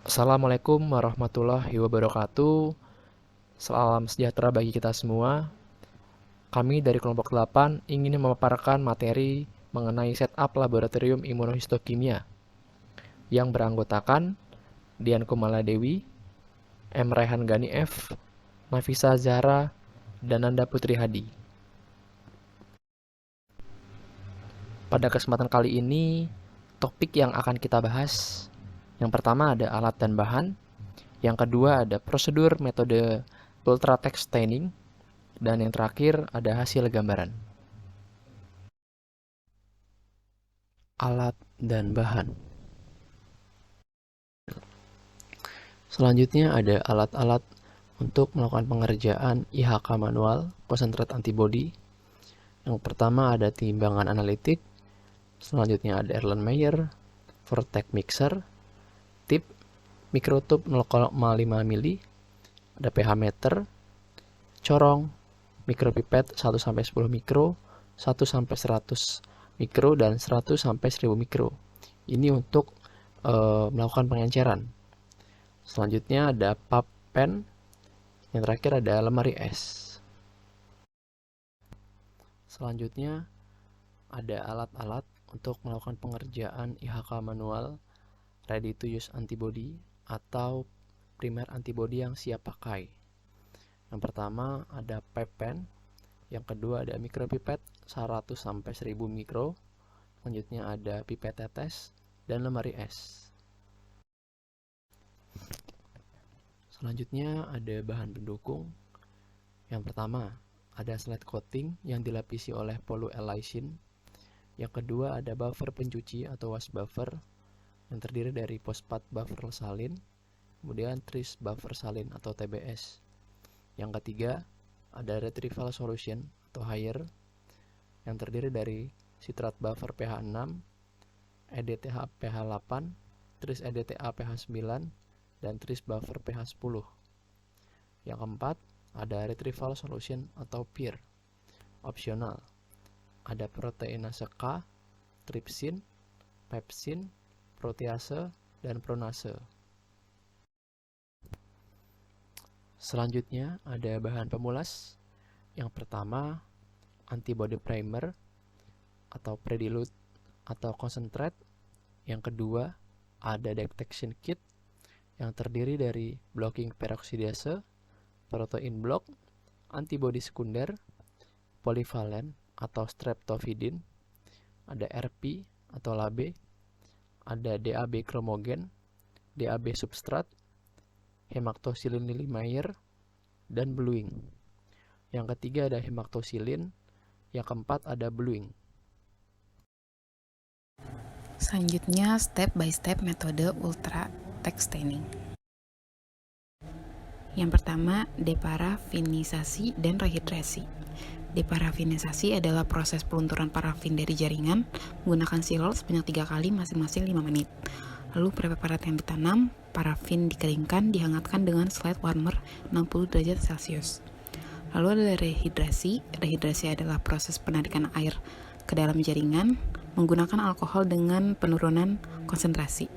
Assalamualaikum warahmatullahi wabarakatuh. Salam sejahtera bagi kita semua. Kami dari kelompok 8 ingin memaparkan materi mengenai setup laboratorium imunohistokimia yang beranggotakan Dian Kumala Dewi, M. Raihan Gani F, Nafisa Zahra, dan Nanda Putri Hadi. Pada kesempatan kali ini, topik yang akan kita bahas, yang pertama ada alat dan bahan, yang kedua ada prosedur metode ultratext staining, dan yang terakhir ada hasil gambaran. Alat dan bahan. Selanjutnya ada alat-alat untuk melakukan pengerjaan IHK manual konsentrat antibody. Yang pertama ada timbangan analitik, selanjutnya ada Erlenmeyer, Vortex mixer, tip, mikrotube 0,5 mili, ada pH meter, corong, mikropipet 1-10 mikro, 1-100 mikro, dan 100-1000 mikro. Ini untuk melakukan pengenceran. Selanjutnya ada pap pen, yang terakhir ada lemari es. Selanjutnya ada alat-alat untuk melakukan pengerjaan IHK manual ready to use antibody atau primer antibody yang siap pakai. Yang pertama ada pap pen, yang kedua ada mikropipet 100-1000 mikro, selanjutnya ada pipet tetes dan lemari es. Selanjutnya ada bahan pendukung. Yang pertama ada slide coating yang dilapisi oleh poluelysine. Yang kedua ada buffer pencuci atau wash buffer yang terdiri dari fosfat buffer salin, kemudian tris buffer salin atau TBS. Yang ketiga ada retrieval solution atau higher yang terdiri dari citrat buffer pH 6, EDTA pH 8, tris EDTA pH 9, dan tris buffer pH 10. Yang keempat ada retrieval solution atau PIR opsional. Ada proteinase K, tripsin, pepsin, protease, dan pronase. Selanjutnya ada bahan pemulas. Yang pertama antibody primer atau predilute atau concentrate. Yang kedua ada detection kit yang terdiri dari blocking peroksidase, protein block, antibody sekunder, polivalen atau streptofidin, ada RP atau LAB, ada DAB kromogen, DAB substrat, hematoxylin Lilly-Meyer, dan bluing. Yang ketiga ada hematoxylin, yang keempat ada bluing. Selanjutnya step by step metode ultratext staining. Yang pertama, deparafinisasi dan rehidrasi. Deparafinisasi adalah proses pelunturan parafin dari jaringan menggunakan silol sebanyak 3 kali masing-masing 5 menit. Lalu preparat yang ditanam, parafin dikeringkan, dihangatkan dengan slide warmer 60 derajat Celcius. Lalu ada rehidrasi. Rehidrasi adalah proses penarikan air ke dalam jaringan menggunakan alkohol dengan penurunan konsentrasi.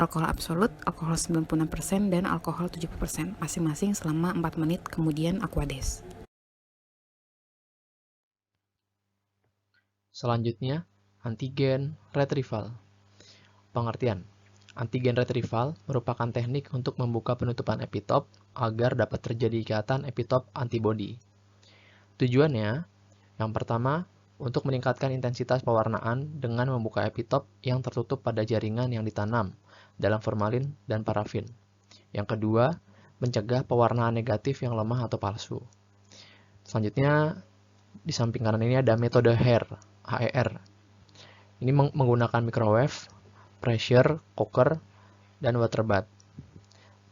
Alkohol absolut, alkohol 96%, dan alkohol 70% masing-masing selama 4 menit, kemudian aquades. Selanjutnya, antigen retrieval. Pengertian. Antigen retrieval merupakan teknik untuk membuka penutupan epitop agar dapat terjadi ikatan epitop antibody. Tujuannya, yang pertama, untuk meningkatkan intensitas pewarnaan dengan membuka epitop yang tertutup pada jaringan yang ditanam dalam formalin dan parafin. Yang kedua, mencegah pewarnaan negatif yang lemah atau palsu. Selanjutnya, di samping kanan ini ada metode HER. Ini menggunakan microwave, pressure cooker, dan water bath.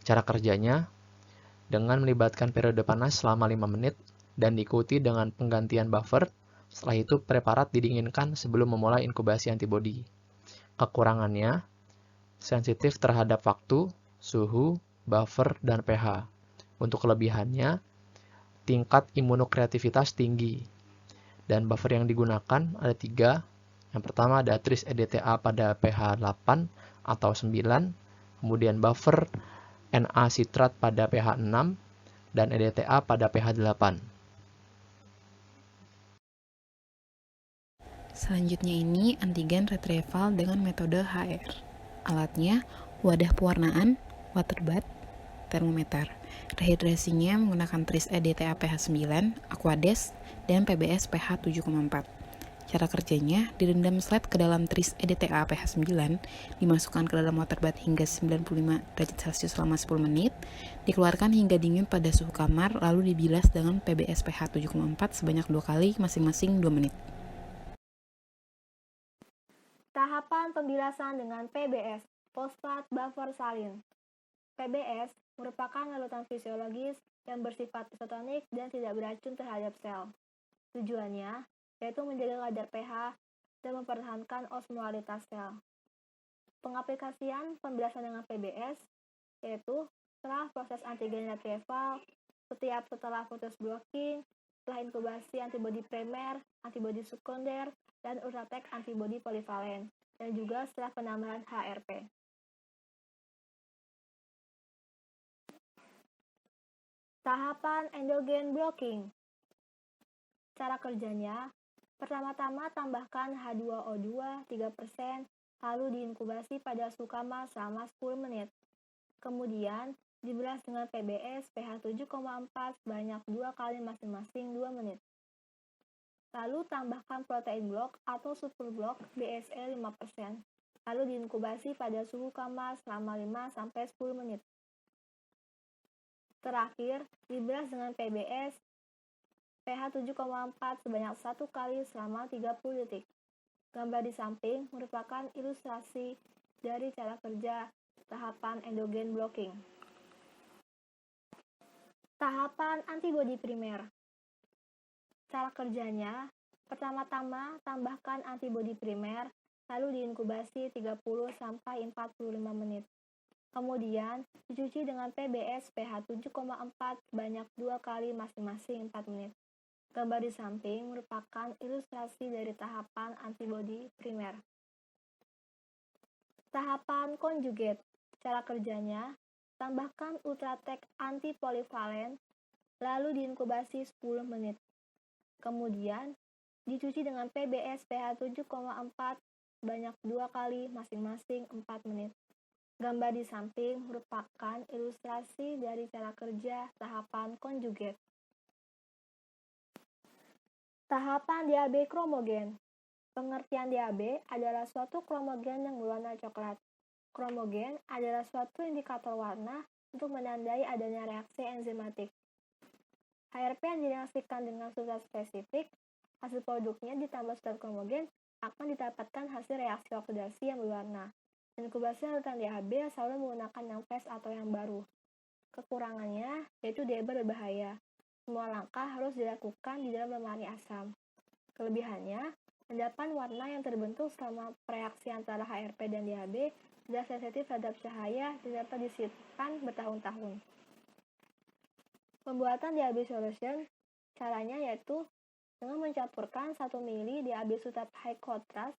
Cara kerjanya dengan melibatkan periode panas selama 5 menit dan diikuti dengan penggantian buffer. Setelah itu preparat didinginkan sebelum memulai inkubasi antibody. Kekurangannya sensitif terhadap waktu, suhu, buffer, dan pH. Untuk kelebihannya, tingkat imunokreativitas tinggi. Dan buffer yang digunakan ada 3. Yang pertama ada tris EDTA pada pH 8 atau 9, kemudian buffer Na sitrat pada pH 6, dan EDTA pada pH 8. Selanjutnya ini antigen retrieval dengan metode HR. Alatnya wadah pewarnaan, water bath, termometer. Rehidrasinya menggunakan tris EDTA pH 9, Aquades, dan PBS pH 7,4. Cara kerjanya, direndam slide ke dalam tris EDTA pH 9, dimasukkan ke dalam water bath hingga 95 derajat Celcius selama 10 menit, dikeluarkan hingga dingin pada suhu kamar, lalu dibilas dengan PBS pH 7,4 sebanyak 2 kali masing-masing 2 menit. Tahapan pembilasan dengan PBS, fosfat buffer salin. PBS merupakan larutan fisiologis yang bersifat isotonik dan tidak beracun terhadap sel. Tujuannya yaitu menjaga kadar pH dan mempertahankan osmolaritas sel. Pengaplikasian pembilasan dengan PBS yaitu setelah proses antigen retrieval, setelah proses blocking, setelah inkubasi antibodi primer, antibodi sekunder, dan ultratech antibodi polivalen, dan juga setelah penambahan HRP. Tahapan endogen blocking. Cara kerjanya, pertama-tama tambahkan H2O2 3%, lalu diinkubasi pada suhu kamar selama 10 menit. Kemudian, dibilas dengan PBS pH 7,4 sebanyak 2 kali masing-masing 2 menit. Lalu tambahkan protein blok atau super blok BSE 5%. Lalu diinkubasi pada suhu kamar selama 5-10 menit. Terakhir, dibilas dengan PBS pH 7,4 sebanyak 1 kali selama 30 detik. Gambar di samping merupakan ilustrasi dari cara kerja tahapan endogen blocking. Tahapan antibodi primer. Cara kerjanya, pertama-tama tambahkan antibodi primer, lalu diinkubasi 30-45 menit. Kemudian, dicuci dengan PBS pH 7,4 sebanyak 2 kali masing-masing 4 menit. Gambar di samping merupakan ilustrasi dari tahapan antibodi primer. Tahapan conjugate. Cara kerjanya, tambahkan ultratech antipolivalen, lalu diinkubasi 10 menit. Kemudian, dicuci dengan PBS pH 7,4 sebanyak 2 kali masing-masing 4 menit. Gambar di samping merupakan ilustrasi dari cara kerja tahapan conjugate. Tahapan DAB kromogen. Pengertian DAB adalah suatu kromogen yang berwarna coklat. Kromogen adalah suatu indikator warna untuk menandai adanya reaksi enzimatik. HRP yang direaksikan dengan substrat spesifik, hasil produknya ditambah substrat kromogen akan didapatkan hasil reaksi oksidasi yang berwarna. Inkubasi larutan DAB selalu menggunakan yang fresh atau yang baru. Kekurangannya yaitu DAB berbahaya. Semua langkah harus dilakukan di dalam lemari asam. Kelebihannya, endapan warna yang terbentuk selama reaksi antara HRP dan DAB tidak sensitif terhadap cahaya dan dapat disimpan bertahun-tahun. Pembuatan DAB solution, caranya yaitu dengan mencampurkan 1 ml DAB sutat high contrast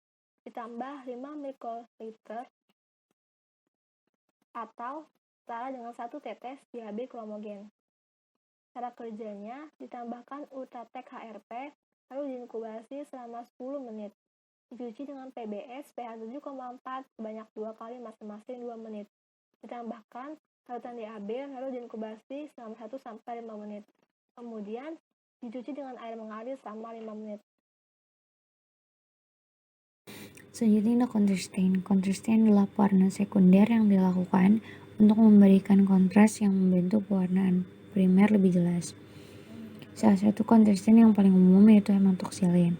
ditambah 5 ml atau setara dengan 1 tetes DAB kromogen. Cara kerjanya, ditambahkan ultratech HRP, lalu diinkubasi selama 10 menit. Dicuci dengan PBS pH 7,4 sebanyak 2 kali masing-masing 2 menit. Ditambahkan larutan DAB, lalu diinkubasi selama 1-5 menit. Kemudian, dicuci dengan air mengalir selama 5 menit. Selanjutnya ada contrastain. Contrastain adalah pewarna sekunder yang dilakukan untuk memberikan kontras yang membentuk pewarnaan primer lebih jelas. Salah satu contrastain yang paling umum yaitu hematoxylin.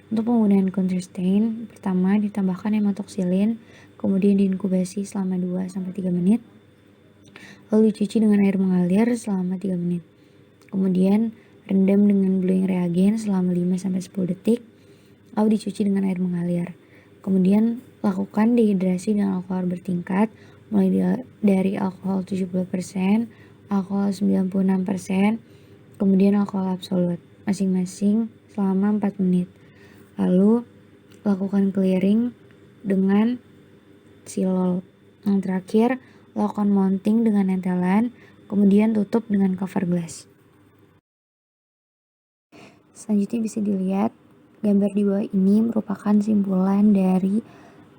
Untuk penggunaan contrastain, pertama ditambahkan hematoxylin, kemudian diinkubasi selama 2-3 menit, lalu dicuci dengan air mengalir selama 3 menit. Kemudian rendam dengan blowing reagen selama 5-10 detik, lalu dicuci dengan air mengalir. Kemudian lakukan dehidrasi dengan alkohol bertingkat, mulai dari alkohol 70%, alkohol 96%, kemudian alkohol absolut, masing-masing selama 4 menit. Lalu lakukan clearing dengan silol Yang terakhir, lakukan mounting dengan nentelan, kemudian tutup dengan cover glass. Selanjutnya bisa dilihat, gambar di bawah ini merupakan simpulan dari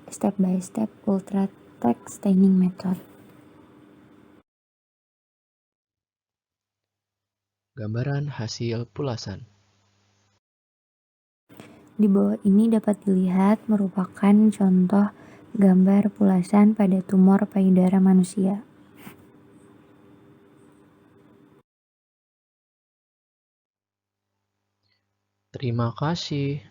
step by step Ultratech staining method. Gambaran hasil pulasan. Di bawah ini dapat dilihat merupakan contoh gambar pulasan pada tumor payudara manusia. Terima kasih.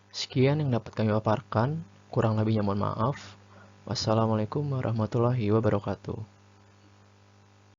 Sekian yang dapat kami paparkan. Kurang lebihnya mohon maaf. Wassalamualaikum warahmatullahi wabarakatuh.